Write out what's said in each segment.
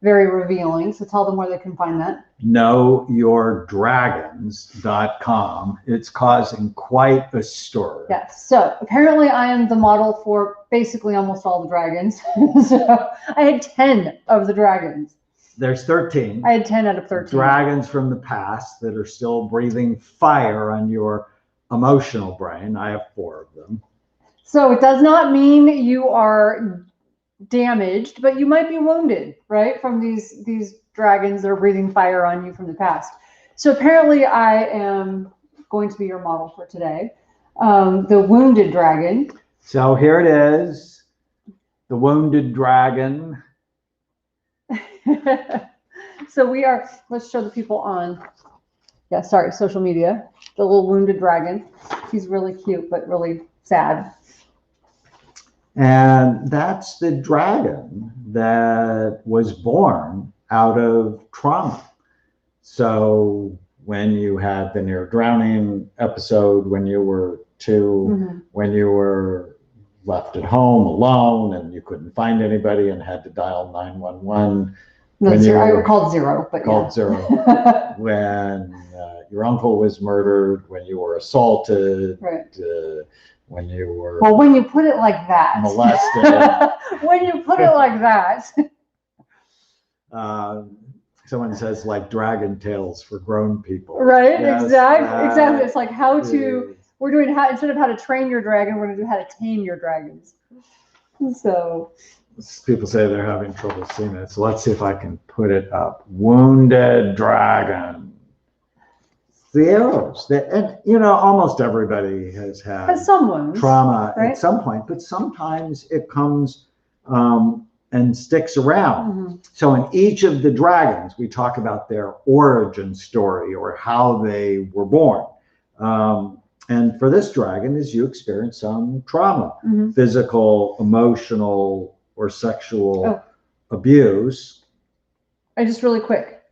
very revealing. So tell them where they can find that. knowyourdragons.com. It's causing quite a stir. Yes. So apparently I am the model for basically almost all the dragons. So I had 10 of the dragons. There's 13. I had 10 out of 13. Dragons from the past that are still breathing fire on your emotional brain. I have 4 of them. So it does not mean you are damaged, but you might be wounded, right? From these dragons that are breathing fire on you from the past. So apparently I am going to be your model for today. The wounded dragon. So here it is, the wounded dragon. So let's show the people on, social media, the little wounded dragon. He's really cute, but really sad. And that's the dragon that was born out of trauma. So when you had the near drowning episode, when you were 2, when you were left at home alone and you couldn't find anybody and had to dial 911. No, I called 0, but called 0. When your uncle was murdered, when you were assaulted, right. When you were when you put it like that, molested. When you put it like that. Someone says like dragon tales for grown people. Right, yes, exactly. It's like we're doing instead of how to train your dragon, we're going to do how to tame your dragons. So people say they're having trouble seeing it. So let's see if I can put it up. Wounded dragon. The arrows and almost everybody has had some wounds, trauma, right? At some point, but sometimes it comes and sticks around. So in each of the dragons, we talk about their origin story or how they were born. And for this dragon, is you experience some trauma, physical, emotional, or sexual abuse. I just really quick,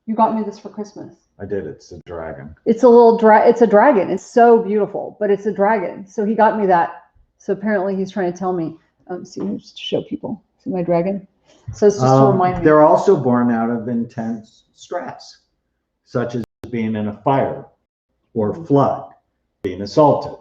you got me this for Christmas. I did. It's a dragon. It's a it's a dragon. It's so beautiful, but it's a dragon. So he got me that. So apparently he's trying to tell me. See, just to show people. See my dragon. So it's just to remind me. They're also born out of intense stress, such as being in a fire or flood, being assaulted,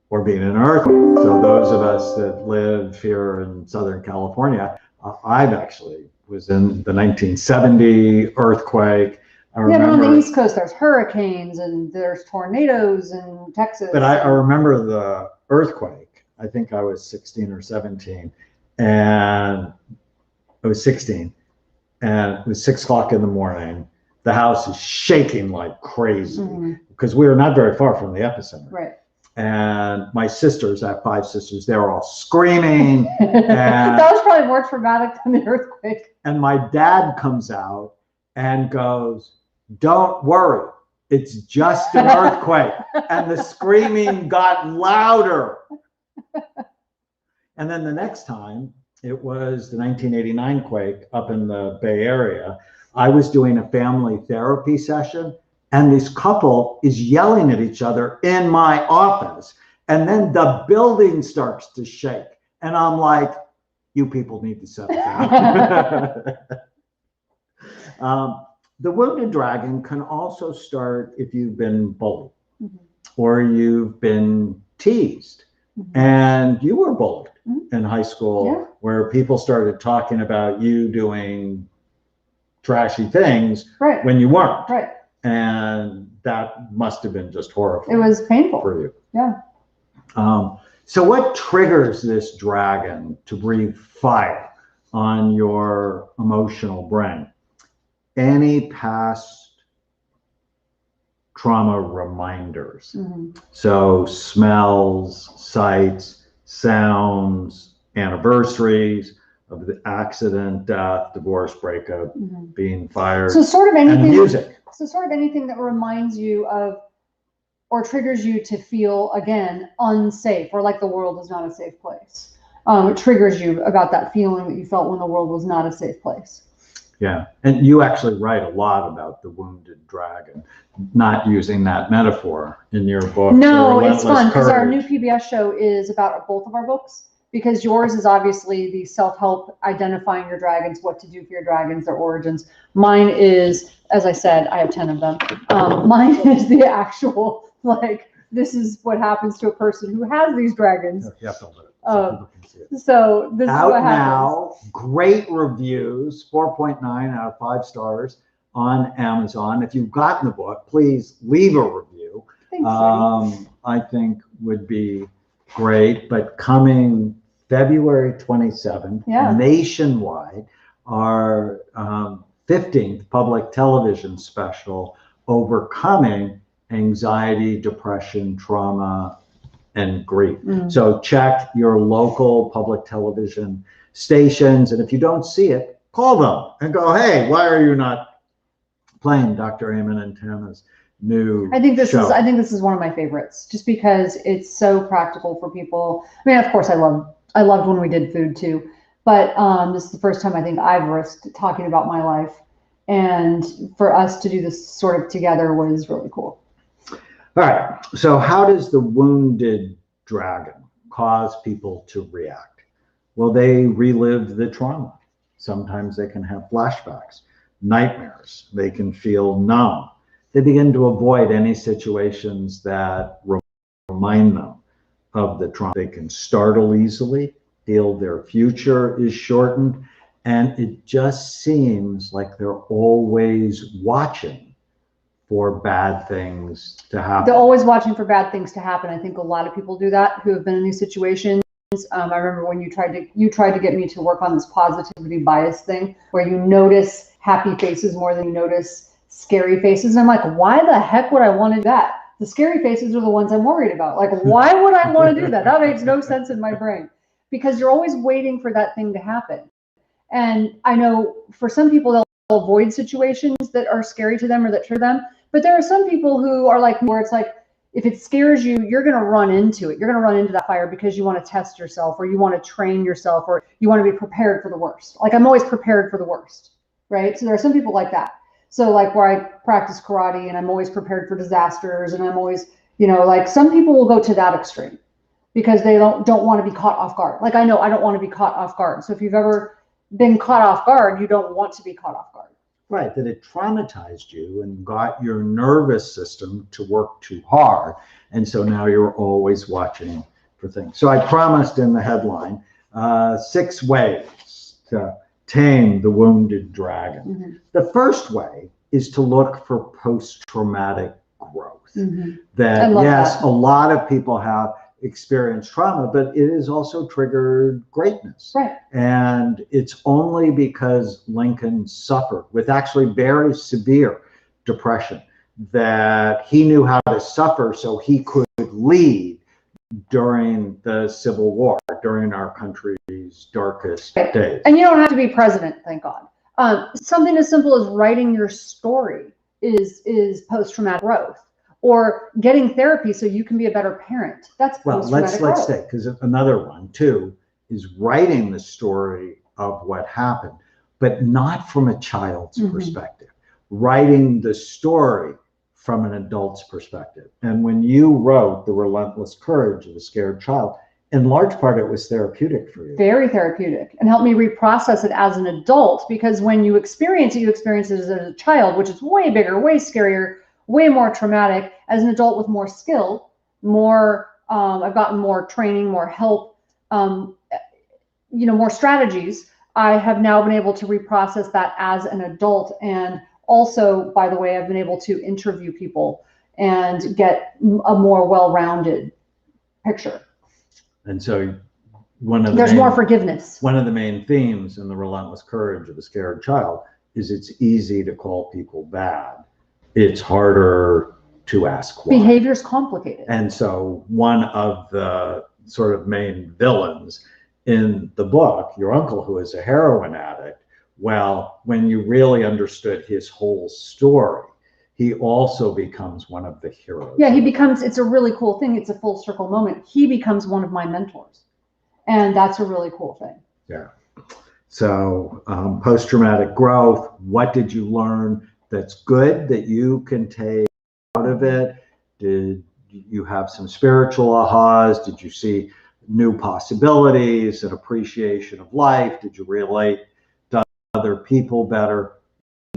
or being in an earthquake. So those of us that live here in Southern California, I've actually was in the 1970 earthquake. But on the East Coast, there's hurricanes and there's tornadoes in Texas. But I remember the earthquake. I think I was 16 or 17, and I was 16, and it was 6 o'clock in the morning. The house is shaking like crazy because we were not very far from the epicenter. Right. And my sisters, I have 5 sisters, they were all screaming. And that was probably more traumatic than the earthquake. And my dad comes out and goes, "Don't worry, it's just an earthquake." And the screaming got louder. And then the next time, it was the 1989 quake up in the Bay Area. I was doing a family therapy session, and this couple is yelling at each other in my office. And then the building starts to shake. And I'm like, you people need to settle down. The wounded dragon can also start if you've been bullied or you've been teased. And you were bullied in high school, where people started talking about you doing trashy things when you weren't. Right. And that must have been just horrifying. It was painful for you. Yeah. So what triggers this dragon to breathe fire on your emotional brain? Any past trauma reminders. So smells, sights, sounds, anniversaries of the accident, death, divorce, breakup, being fired. So sort of anything. And music. So sort of anything that reminds you of or triggers you to feel again unsafe, or like the world is not a safe place. It triggers you about that feeling that you felt when the world was not a safe place. Yeah, and you actually write a lot about the wounded dragon, not using that metaphor in your book. No, it's fun because our new PBS show is about both of our books, because yours is obviously the self-help, identifying your dragons, what to do for your dragons, their origins. Mine is, as I said, I have 10 of them. Mine is the actual, like, this is what happens to a person who has these dragons. Yeah, so people can see it. So this is what happens. Now, great reviews, 4.9 out of 5 stars on Amazon. If you've gotten the book, please leave a review. Thanks, I think would be great. But coming February 27th, nationwide, our 15th public television special, Overcoming Anxiety, Depression, Trauma, and Grief. So check your local public television stations, and if you don't see it, call them and go, hey, why are you not playing Dr. Eamon and Tama's new I think this show? is one of my favorites, just because it's so practical for people. I mean, of course, I loved when we did food too, but this is the first time I think I've risked talking about my life, and for us to do this sort of together was really cool. All right, so how does the wounded dragon cause people to react? Well, they relive the trauma. Sometimes they can have flashbacks, nightmares. They can feel numb. They begin to avoid any situations that remind them of the trauma. They can startle easily, feel their future is shortened, and it just seems like they're always watching for bad things to happen. They're always watching for bad things to happen. I think a lot of people do that who have been in these situations. I remember when you tried to get me to work on this positivity bias thing, where you notice happy faces more than you notice scary faces. And I'm like, why the heck would I want to do that? The scary faces are the ones I'm worried about. Like, why would I want to do that? That makes no sense in my brain, because you're always waiting for that thing to happen. And I know for some people, they'll avoid situations that are scary to them or that trigger them. But there are some people who are like, where it's like, if it scares you, you're going to run into it. You're going to run into that fire because you want to test yourself, or you want to train yourself, or you want to be prepared for the worst. Like, I'm always prepared for the worst, right? So there are some people like that. So like where I practice karate and I'm always prepared for disasters, and I'm always, like, some people will go to that extreme because they don't want to be caught off guard. Like, I know I don't want to be caught off guard. So if you've ever been caught off guard, you don't want to be caught off guard. Right, that it traumatized you and got your nervous system to work too hard. And so now you're always watching for things. So I promised in the headline, 6 ways to tame the wounded dragon. The first way is to look for post-traumatic growth. That, yes, a lot of people have experienced trauma, but it has also triggered greatness. Right. And it's only because Lincoln suffered with actually very severe depression that he knew how to suffer so he could lead during the Civil War, during our country's darkest days. And you don't have to be president, thank God. Something as simple as writing your story is post-traumatic growth. Or getting therapy so you can be a better parent. That's post-traumatic growth. Let's say, because another one too is writing the story of what happened, but not from a child's perspective. Writing the story from an adult's perspective. And when you wrote The Relentless Courage of a Scared Child, in large part it was therapeutic for you. Very therapeutic, and helped me reprocess it as an adult, because when you experience it as a child, which is way bigger, way scarier, way more traumatic. As an adult with more skill, I've gotten more training, more help, more strategies. I have now been able to reprocess that as an adult. And also, by the way, I've been able to interview people and get a more well-rounded picture. And so there's more forgiveness. One of the main themes in The Relentless Courage of a Scared Child is it's easy to call people bad. It's harder to ask why. Behavior's complicated. And so one of the sort of main villains in the book, your uncle, who is a heroin addict, well, when you really understood his whole story, he also becomes one of the heroes. Yeah, it's a really cool thing. It's a full circle moment. He becomes one of my mentors. And that's a really cool thing. Yeah. So post-traumatic growth, what did you learn that's good that you can take out of it? Did you have some spiritual ahas? Did you see new possibilities, an appreciation of life? Did you relate to other people better?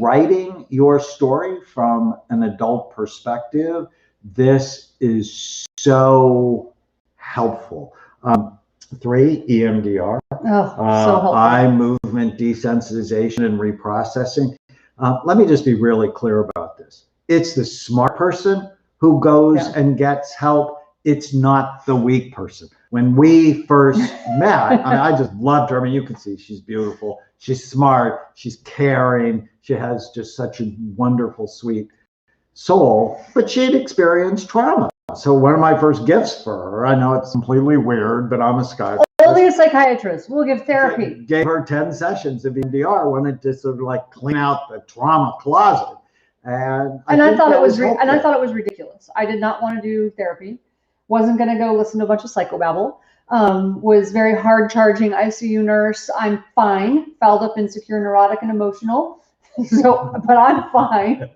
Writing your story from an adult perspective, this is so helpful. 3, EMDR, Oh, so helpful. eye movement desensitization and reprocessing. Let me just be really clear about this. It's the smart person who goes and gets help. It's not the weak person. When we first met, I mean, I just loved her. I mean, you can see she's beautiful. She's smart. She's caring. She has just such a wonderful, sweet soul, but she'd experienced trauma. So one of my first gifts for her, I know it's completely weird, but I'm a Scottish. Only a psychiatrist will give therapy. Gave her 10 sessions of EMDR, wanted to sort of like clean out the trauma closet. And I thought it was ridiculous. I did not want to do therapy. Wasn't going to go listen to a bunch of psychobabble. Was very hard charging ICU nurse. I'm fine. Fouled up, insecure, neurotic, and emotional. So, but I'm fine.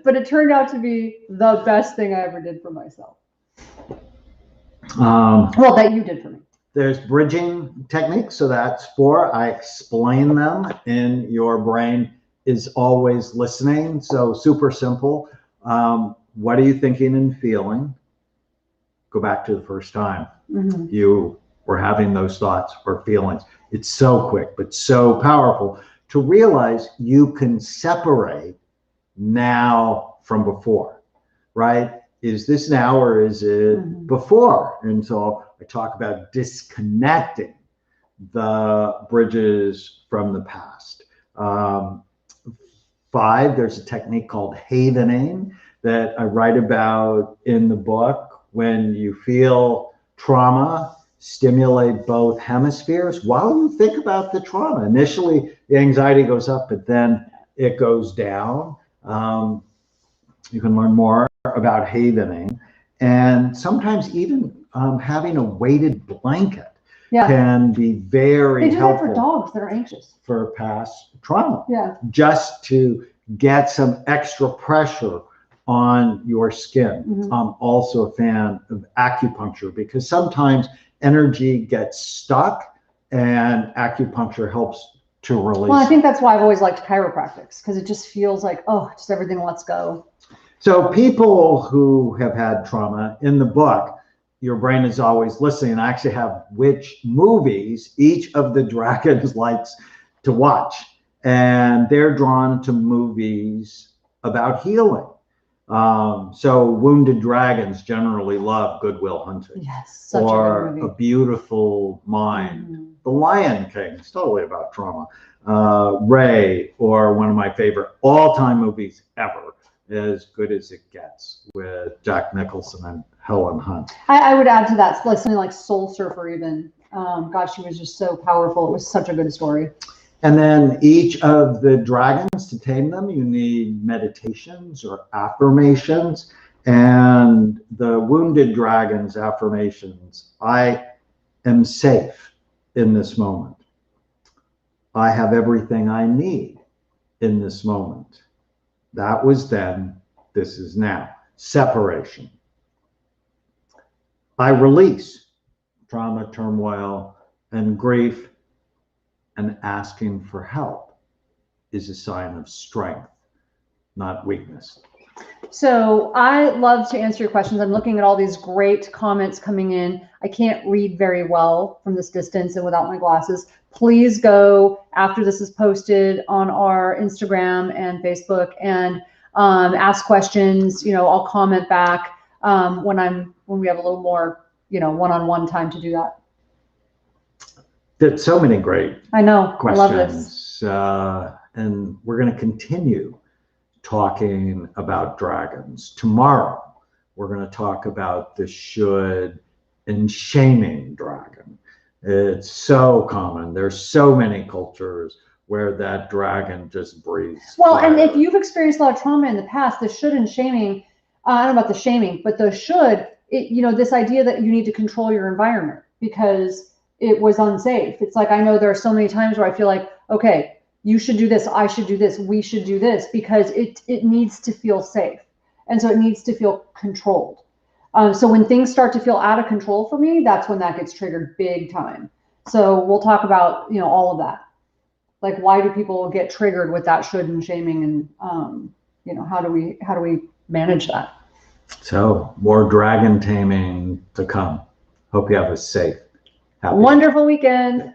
But it turned out to be the best thing I ever did for myself. Well, that you did for me. There's bridging techniques. So that's 4. I explain them in your brain is always listening. So super simple. What are you thinking and feeling? Go back to the first time you were having those thoughts or feelings. It's so quick, but so powerful to realize you can separate now from before, right? Is this now or is it before? And so I talk about disconnecting the bridges from the past. 5, there's a technique called havening that I write about in the book. When you feel trauma, stimulate both hemispheres while you think about the trauma. Initially, the anxiety goes up, but then it goes down. You can learn more about havening. And sometimes even having a weighted blanket can be very helpful. They do that for dogs that are anxious. For past trauma. Yeah. Just to get some extra pressure on your skin. I'm also a fan of acupuncture because sometimes energy gets stuck and acupuncture helps to release. Well, I think that's why I've always liked chiropractics because it just feels like, oh, just everything lets go. So people who have had trauma, in the book, your brain is always listening. I actually have which movies each of the dragons likes to watch. And they're drawn to movies about healing. So Wounded Dragons generally love Good Will Hunting. Yes, such or a good movie. A Beautiful Mind. The Lion King is totally about trauma. Ray, or one of my favorite all-time movies ever, As Good as It Gets, with Jack Nicholson and Helen Hunt. I would add to that, like something like Soul Surfer even. God, she was just so powerful. It was such a good story. And then each of the dragons, to tame them, you need meditations or affirmations. And the Wounded Dragon's affirmations: I am safe in this moment. I have everything I need in this moment. That was then, this is now. Separation. I release trauma, turmoil, and grief. And asking for help is a sign of strength, not weakness. So I love to answer your questions. I'm looking at all these great comments coming in. I can't read very well from this distance and without my glasses. Please go after this is posted on our Instagram and Facebook and ask questions. I'll comment back when we have a little more, one-on-one time to do that. There's so many great questions. I love this. And we're going to continue talking about dragons. Tomorrow, we're going to talk about the should and shaming dragon. It's so common. There's so many cultures where that dragon just breathes Well, fire. And if you've experienced a lot of trauma in the past, the should and shaming, I don't know about the shaming, but the should, this idea that you need to control your environment because it was unsafe. It's like, I know there are so many times where I feel like, okay, you should do this, I should do this, we should do this, because it needs to feel safe. And so it needs to feel controlled. So when things start to feel out of control for me, that's when that gets triggered big time. So we'll talk about, all of that. Like, why do people get triggered with that should and shaming, and how do we manage that? So more dragon taming to come. Hope you have a safe, happy wonderful weekend.